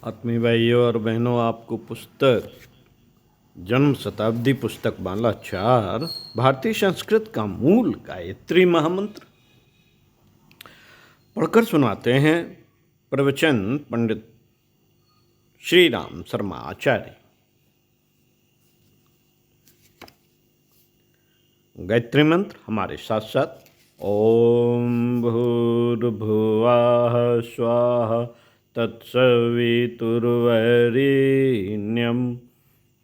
आत्मीय भाइयों और बहनों, आपको पुस्तक जन्म शताब्दी पुस्तक माला 4 भारतीय संस्कृत का मूल गायत्री महामंत्र पढ़कर सुनाते हैं। प्रवचन पंडित श्री राम शर्मा आचार्य। गायत्री मंत्र हमारे साथ साथ। ओम भूर्भुवः स्वः तत्सवितुर्वरेण्यं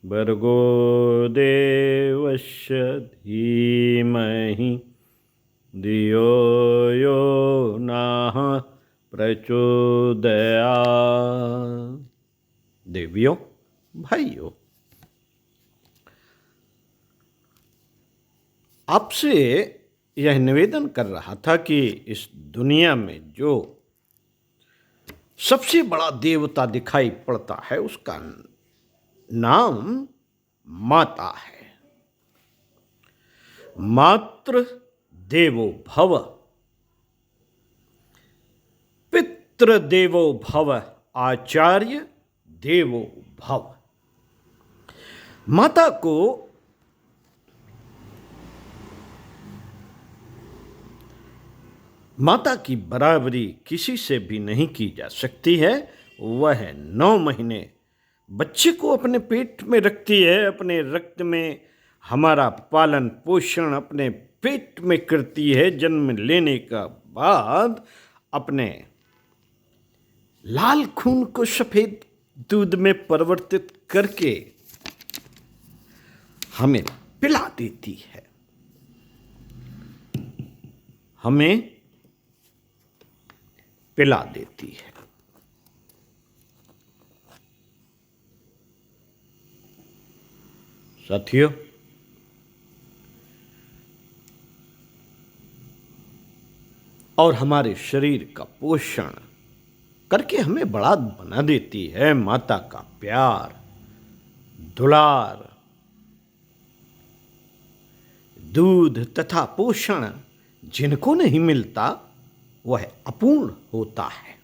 भर्गो देवस्य धीमहि धियो यो नः प्रचोदयात्। देवियों, भाइयों, आपसे यह निवेदन कर रहा था कि इस दुनिया में जो सबसे बड़ा देवता दिखाई पड़ता है उसका नाम माता है। मातृ देवो भव, पितृ देवो भव, आचार्य देवो भव। माता को माता की बराबरी किसी से भी नहीं की जा सकती है। वह 9 महीने बच्चे को अपने पेट में रखती है, अपने रक्त में हमारा पालन पोषण अपने पेट में करती है। जन्म लेने का बाद अपने लाल खून को सफेद दूध में परिवर्तित करके हमें पिला देती है। हमें पिला देती है। साथियों, और हमारे शरीर का पोषण करके हमें बड़ा बना देती है। माता का प्यार, दुलार, दूध तथा पोषण जिनको नहीं मिलता वह अपूर्ण होता है।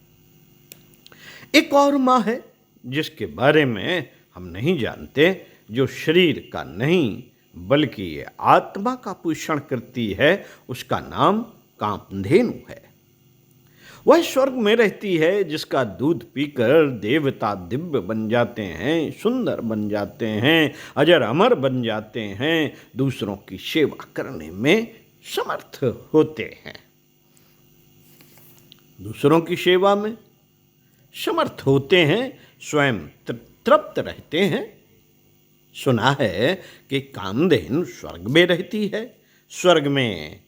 एक और माँ है जिसके बारे में हम नहीं जानते, जो शरीर का नहीं बल्कि ये आत्मा का पोषण करती है। उसका नाम कामधेनु है। वह स्वर्ग में रहती है, जिसका दूध पीकर देवता दिव्य बन जाते हैं, सुंदर बन जाते हैं, अजर अमर बन जाते हैं, दूसरों की सेवा करने में समर्थ होते हैं। दूसरों की सेवा में समर्थ होते हैं, स्वयं तृप्त रहते हैं। सुना है कि कामधेनु स्वर्ग में रहती है। स्वर्ग में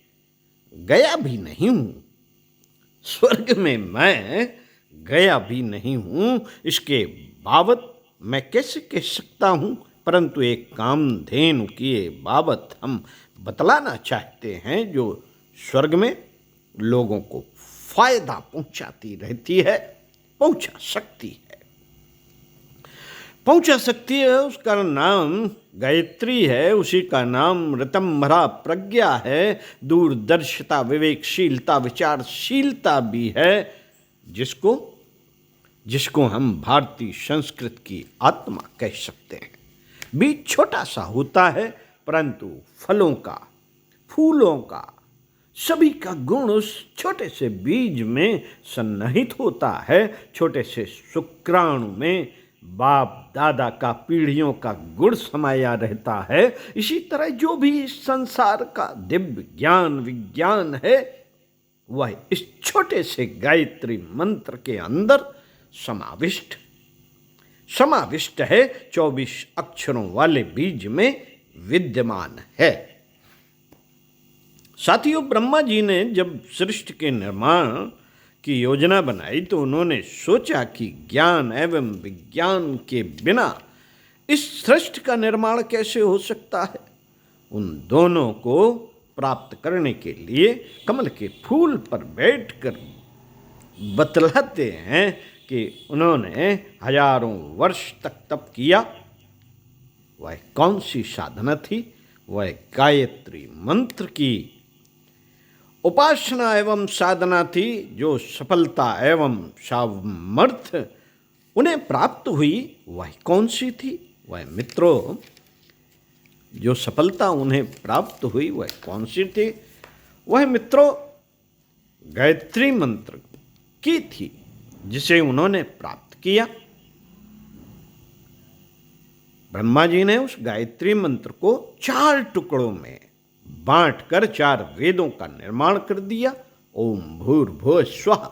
गया भी नहीं हूं, स्वर्ग में मैं गया भी नहीं हूं, इसके बाबत मैं कैसे कह सकता हूं। परंतु एक कामधेनु की बाबत हम बतलाना चाहते हैं, जो स्वर्ग में लोगों को फायदा पहुंचाती रहती है, पहुंचा सकती है। उसका नाम गायत्री है, उसी का नाम ऋतंभरा प्रज्ञा है, दूरदर्शिता, विवेकशीलता, विचारशीलता भी है, जिसको हम भारतीय संस्कृत की आत्मा कह सकते हैं। बीज छोटा सा होता है, परंतु फलों का, फूलों का, सभी का गुण उस छोटे से बीज में सन्निहित होता है। छोटे से शुक्राणु में बाप दादा का, पीढ़ियों का गुण समाया रहता है। इसी तरह जो भी इस संसार का दिव्य ज्ञान विज्ञान है, वह इस छोटे से गायत्री मंत्र के अंदर समाविष्ट है। 24 अक्षरों वाले बीज में विद्यमान है। साथियों, ब्रह्मा जी ने जब सृष्टि के निर्माण की योजना बनाई तो उन्होंने सोचा कि ज्ञान एवं विज्ञान के बिना इस सृष्टि का निर्माण कैसे हो सकता है। उन दोनों को प्राप्त करने के लिए कमल के फूल पर बैठकर बतलाते हैं कि उन्होंने हजारों वर्ष तक तप किया। वह कौन सी साधना थी? वह गायत्री मंत्र की उपासना एवं साधना थी, जो सफलता एवं सामर्थ्य उन्हें प्राप्त हुई वह कौन सी थी? वह मित्रों, जो सफलता उन्हें प्राप्त हुई वह कौन सी थी? वह मित्रों गायत्री मंत्र की थी, जिसे उन्होंने प्राप्त किया। ब्रह्मा जी ने उस गायत्री मंत्र को 4 टुकड़ों में बांटकर 4 वेदों का निर्माण कर दिया। ओम भूर्भुवः स्वः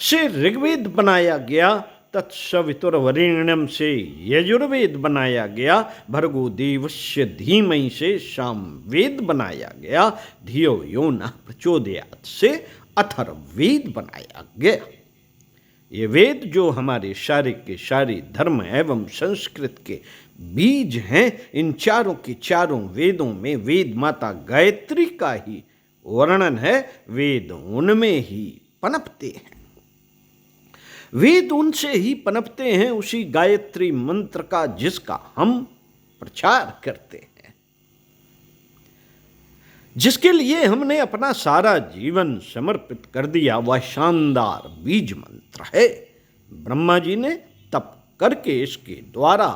से ऋग्वेद बनाया गया, तत्सवितुर्वरेण्यम से यजुर्वेद बनाया गया, भर्गो देवस्य धीमहि से सामवेद बनाया गया, धियो यो नः प्रचोदयात् से अथर्ववेद बनाया गया। ये वेद जो हमारे सारे के सारे धर्म एवं संस्कृत के बीज हैं, इन चारों के चारों वेदों में वेद माता गायत्री का ही वर्णन है। वेद उनमें ही पनपते हैं, वेद उनसे ही पनपते हैं, उसी गायत्री मंत्र का जिसका हम प्रचार करते हैं, जिसके लिए हमने अपना सारा जीवन समर्पित कर दिया, वह शानदार बीज मंत्र है। ब्रह्मा जी ने तप करके इसके द्वारा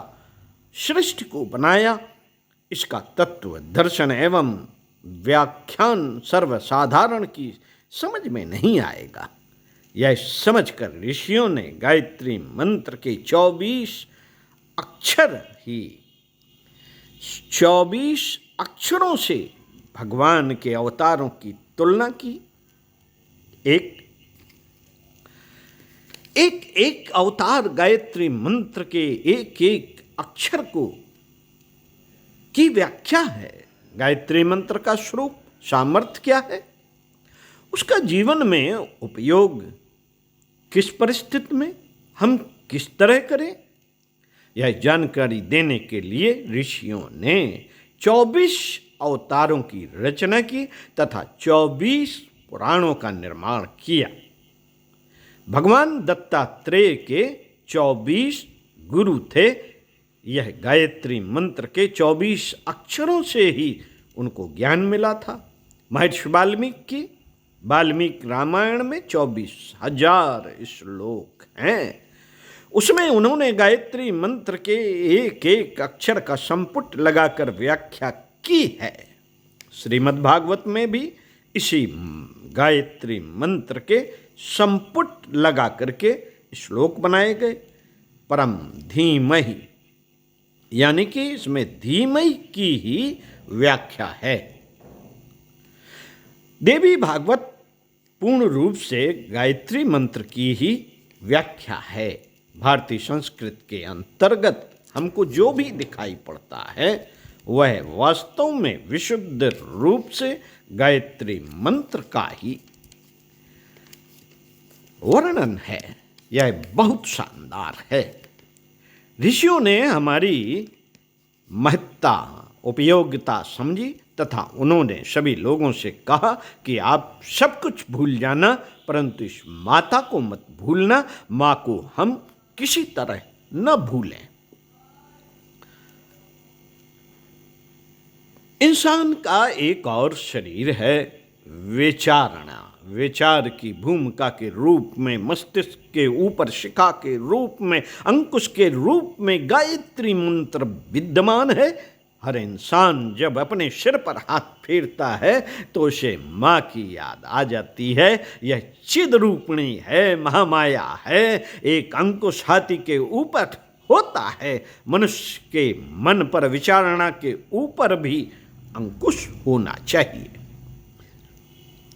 सृष्टि को बनाया। इसका तत्व दर्शन एवं व्याख्यान सर्वसाधारण की समझ में नहीं आएगा। यह समझकर ऋषियों ने गायत्री मंत्र के 24 अक्षर ही 24 अक्षरों से भगवान के अवतारों की तुलना की। एक अवतार गायत्री मंत्र के एक एक अक्षर को की व्याख्या है। गायत्री मंत्र का स्वरूप सामर्थ्य क्या है, उसका जीवन में उपयोग किस परिस्थिति में हम किस तरह करें, यह जानकारी देने के लिए ऋषियों ने 24 अवतारों की रचना की तथा 24 पुराणों का निर्माण किया। भगवान दत्तात्रेय के 24 गुरु थे। यह गायत्री मंत्र के 24 अक्षरों से ही उनको ज्ञान मिला था। महर्षि वाल्मीकि रामायण में 24,000 श्लोक हैं। उसमें उन्होंने गायत्री मंत्र के एक एक अक्षर का संपुट लगाकर व्याख्या की है। श्रीमद् भागवत में भी इसी गायत्री मंत्र के संपुट लगा करके श्लोक बनाए गए। परम धीमहि, यानी कि इसमें धीमहि की ही व्याख्या है। देवी भागवत पूर्ण रूप से गायत्री मंत्र की ही व्याख्या है। भारतीय संस्कृत के अंतर्गत हमको जो भी दिखाई पड़ता है वह वास्तव में विशुद्ध रूप से गायत्री मंत्र का ही वर्णन है। यह बहुत शानदार है। ऋषियों ने हमारी महत्ता उपयोगिता समझी तथा उन्होंने सभी लोगों से कहा कि आप सब कुछ भूल जाना, परंतु इस माता को मत भूलना। माँ को हम किसी तरह न भूलें। इंसान का एक और शरीर है, विचारणा। विचार की भूमिका के रूप में, मस्तिष्क के ऊपर शिखा के रूप में, अंकुश के रूप में गायत्री मंत्र विद्यमान है। हर इंसान जब अपने सिर पर हाथ फेरता है तो उसे माँ की याद आ जाती है। यह चिद रूपिणी है, महामाया है। एक अंकुश हाथी के ऊपर होता है, मनुष्य के मन पर विचारणा के ऊपर भी अंकुश होना चाहिए।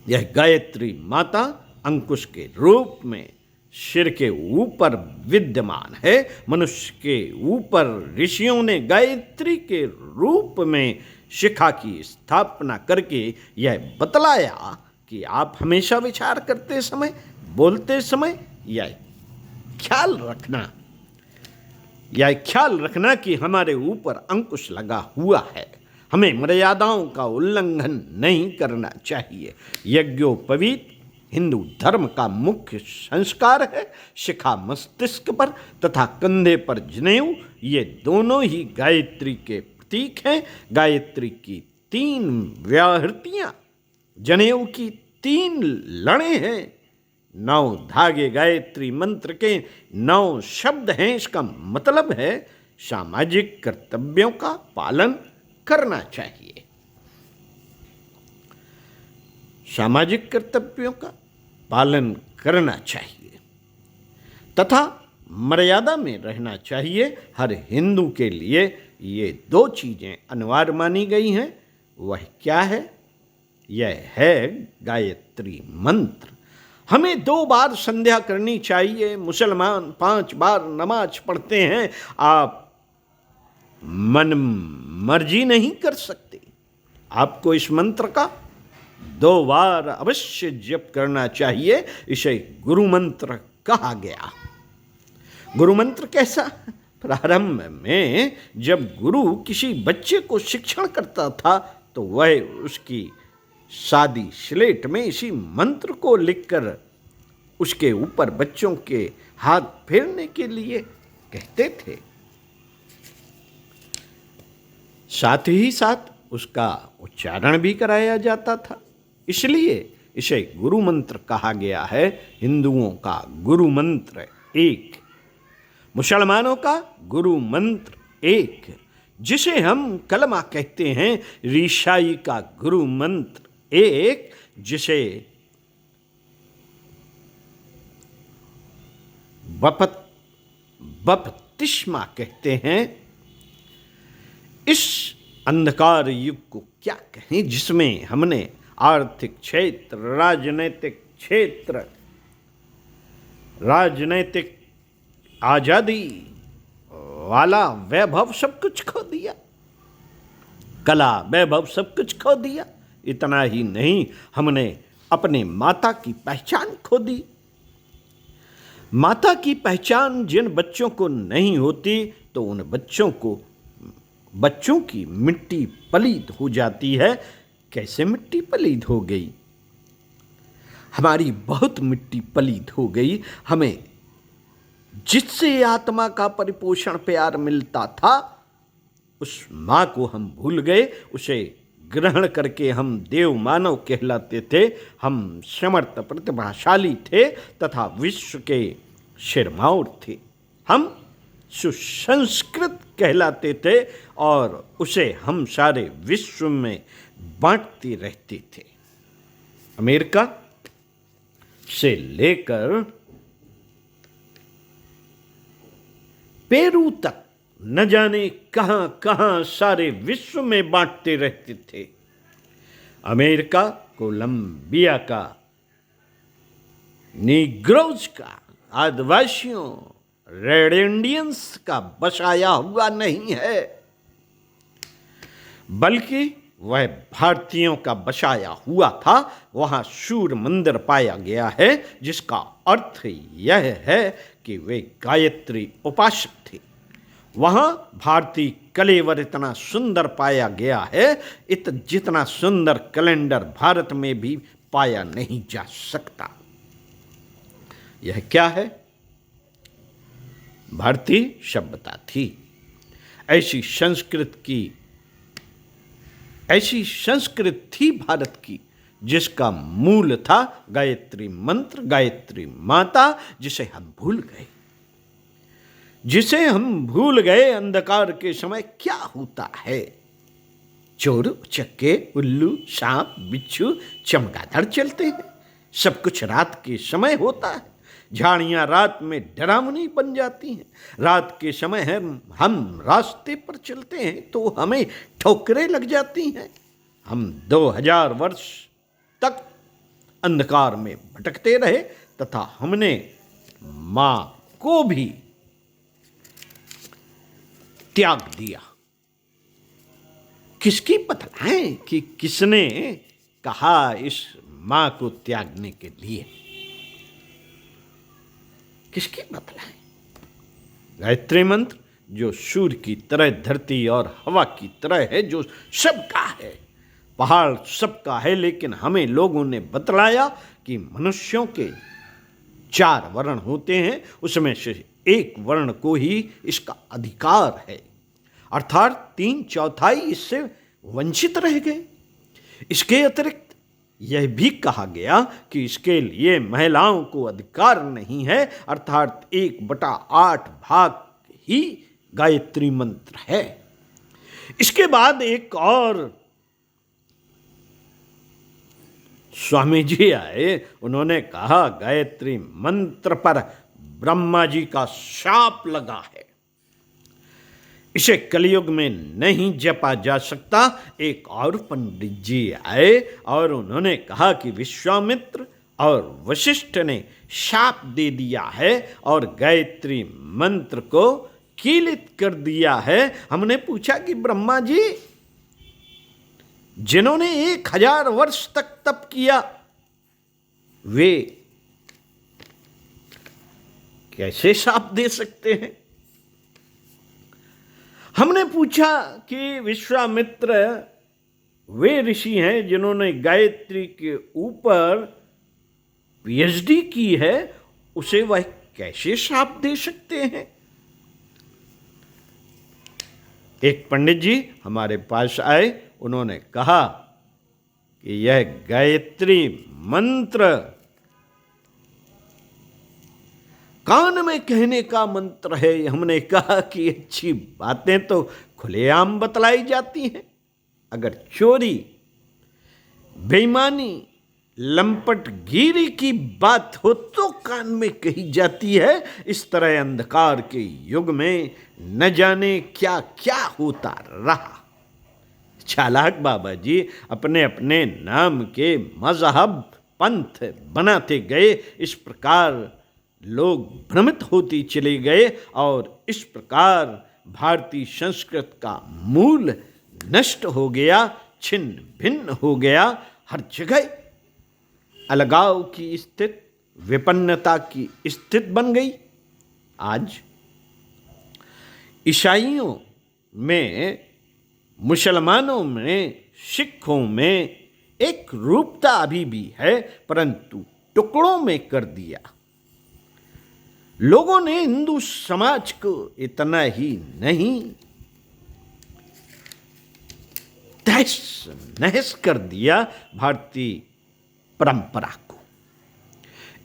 यह गायत्री माता अंकुश के रूप में सिर के ऊपर विद्यमान है। मनुष्य के ऊपर ऋषियों ने गायत्री के रूप में शिखा की स्थापना करके यह बतलाया कि आप हमेशा विचार करते समय, बोलते समय यह ख्याल रखना कि हमारे ऊपर अंकुश लगा हुआ है। हमें मर्यादाओं का उल्लंघन नहीं करना चाहिए। यज्ञोपवीत हिंदू धर्म का मुख्य संस्कार है। शिखा मस्तिष्क पर तथा कंधे पर जनेऊ, ये दोनों ही गायत्री के प्रतीक हैं। गायत्री की 3 व्याहृतियाँ, जनेऊ की 3 लड़ें हैं। 9 धागे गायत्री मंत्र के 9 शब्द हैं। इसका मतलब है सामाजिक कर्तव्यों का पालन करना चाहिए। सामाजिक कर्तव्यों का पालन करना चाहिए तथा मर्यादा में रहना चाहिए। हर हिंदू के लिए ये 2 चीज़ें अनिवार्य मानी गई हैं। वह क्या है? यह है गायत्री मंत्र। हमें 2 बार संध्या करनी चाहिए। मुसलमान 5 बार नमाज पढ़ते हैं। आप मन मर्जी नहीं कर सकते। आपको इस मंत्र का 2 बार अवश्य जप करना चाहिए। इसे गुरु मंत्र कहा गया। गुरु मंत्र कैसा? प्रारंभ में जब गुरु किसी बच्चे को शिक्षण करता था तो वह उसकी सादी स्लेट में इसी मंत्र को लिखकर उसके ऊपर बच्चों के हाथ फेरने के लिए कहते थे। साथ ही साथ उसका उच्चारण भी कराया जाता था। इसलिए इसे गुरु मंत्र कहा गया है। हिंदुओं का गुरु मंत्र एक, मुसलमानों का गुरु मंत्र एक, जिसे हम कलमा कहते हैं। ईसाई का गुरु मंत्र एक, जिसे बपतिस्मा कहते हैं। इस अंधकार युग को क्या कहें, जिसमें हमने आर्थिक क्षेत्र, राजनैतिक क्षेत्र, राजनैतिक आजादी वाला वैभव सब कुछ खो दिया, कला वैभव सब कुछ खो दिया। इतना ही नहीं, हमने अपने माता की पहचान खो दी। माता की पहचान जिन बच्चों को नहीं होती तो उन बच्चों की मिट्टी पलीद हो जाती है। कैसे मिट्टी पलीद हो गई? हमारी बहुत मिट्टी पलीद हो गई। हमें जिससे आत्मा का परिपोषण प्यार मिलता था उस माँ को हम भूल गए। उसे ग्रहण करके हम देव मानव कहलाते थे। हम समर्थ प्रतिभाशाली थे तथा विश्व के सिरमौर थे। हम सुसंस्कृत कहलाते थे और उसे हम सारे विश्व में बांटते रहते थे। अमेरिका से लेकर पेरू तक न जाने कहां कहां सारे विश्व में बांटते रहते थे। अमेरिका कोलंबिया का, नीग्रोज का, आदिवासियों, रेड इंडियंस का बसाया हुआ नहीं है, बल्कि वह भारतीयों का बसाया हुआ था। वहाँ सूर्य मंदिर पाया गया है, जिसका अर्थ यह है कि वे गायत्री उपासक थे। वहाँ भारतीय कलेवर इतना सुंदर पाया गया है, जितना सुंदर कैलेंडर भारत में भी पाया नहीं जा सकता। यह क्या है? भारतीय सभ्यता थी। ऐसी संस्कृत थी भारत की, जिसका मूल था गायत्री मंत्र, गायत्री माता, जिसे हम भूल गए। अंधकार के समय क्या होता है? चोर उचक्के, उल्लू, सांप, बिच्छू, चमगादड़ चलते हैं। सब कुछ रात के समय होता है। झाड़ियाँ रात में डरावनी बन जाती हैं। रात के समय हम रास्ते पर चलते हैं तो हमें ठोकरें लग जाती हैं। हम 2000 वर्ष तक अंधकार में भटकते रहे तथा हमने माँ को भी त्याग दिया। किसकी बतलाएं कि किसने कहा इस माँ को त्यागने के लिए? किसकी बतलाएं? गायत्री मंत्र जो सूर्य की तरह, धरती और हवा की तरह है, जो सबका है, पहाड़ सबका है, लेकिन हमें लोगों ने बतलाया कि मनुष्यों के 4 वर्ण होते हैं, उसमें से एक वर्ण को ही इसका अधिकार है, अर्थात 3/4 इससे वंचित रह गए। इसके अतिरिक्त यह भी कहा गया कि इसके लिए महिलाओं को अधिकार नहीं है, अर्थात 1/8 भाग ही गायत्री मंत्र है। इसके बाद एक और स्वामी जी आए, उन्होंने कहा गायत्री मंत्र पर ब्रह्मा जी का शाप लगा है, इसे कलयुग में नहीं जपा जा सकता। एक और पंडित जी आए और उन्होंने कहा कि विश्वामित्र और वशिष्ठ ने शाप दे दिया है और गायत्री मंत्र को कीलित कर दिया है। हमने पूछा कि ब्रह्मा जी, जिन्होंने 1000 वर्ष तक तप किया, वे कैसे शाप दे सकते हैं? हमने पूछा कि विश्वामित्र वे ऋषि हैं जिन्होंने गायत्री के ऊपर पीएचडी की है, उसे वह कैसे शाप दे सकते हैं? एक पंडित जी हमारे पास आए, उन्होंने कहा कि यह गायत्री मंत्र कान में कहने का मंत्र है। हमने कहा कि अच्छी बातें तो खुलेआम बतलाई जाती हैं, अगर चोरी, बेईमानी, लंपटगिरी की बात हो तो कान में कही जाती है। इस तरह अंधकार के युग में न जाने क्या क्या होता रहा। चालाक बाबा जी अपने अपने नाम के मजहब, पंथ बनाते गए। इस प्रकार लोग भ्रमित होते चले गए और इस प्रकार भारतीय संस्कृत का मूल नष्ट हो गया, छिन्न भिन्न हो गया। हर जगह अलगाव की स्थिति, विपन्नता की स्थिति बन गई। आज ईसाइयों में, मुसलमानों में, सिखों में एक रूपता अभी भी है, परंतु टुकड़ों में कर दिया। लोगों ने हिंदू समाज को इतना ही नहीं तहस नहस कर दिया, भारतीय परंपरा को।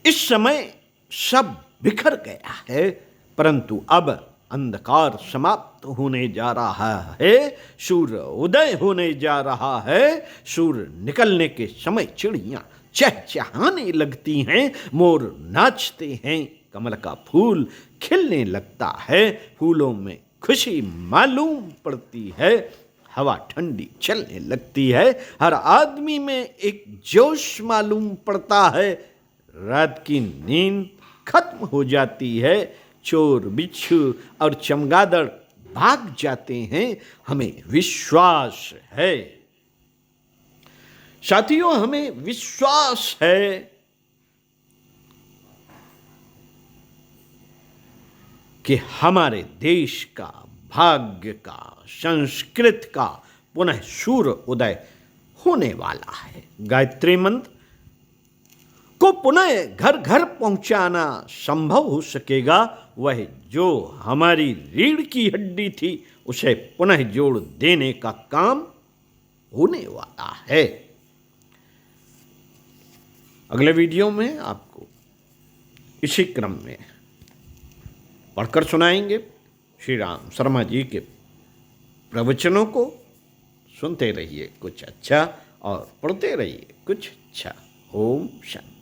इस समय सब बिखर गया है, परंतु अब अंधकार समाप्त होने जा रहा है, सूर्य उदय होने जा रहा है। सूर्य निकलने के समय चिड़ियां चहचहाने लगती हैं, मोर नाचते हैं, कमल का फूल खिलने लगता है, फूलों में खुशी मालूम पड़ती है, हवा ठंडी चलने लगती है, हर आदमी में एक जोश मालूम पड़ता है, रात की नींद खत्म हो जाती है, चोर बिच्छू और चमगादड़ भाग जाते हैं। हमें विश्वास है साथियों, हमें विश्वास है कि हमारे देश का, भाग्य का, संस्कृत का पुनः सूर्य उदय होने वाला है। गायत्री मंत्र को पुनः घर घर पहुंचाना संभव हो सकेगा। वह जो हमारी रीढ़ की हड्डी थी उसे पुनः जोड़ देने का काम होने वाला है। अगले वीडियो में आपको इसी क्रम में पढ़कर सुनाएंगे श्री राम शर्मा जी के प्रवचनों को। सुनते रहिए कुछ अच्छा और पढ़ते रहिए कुछ अच्छा। ओम शांति।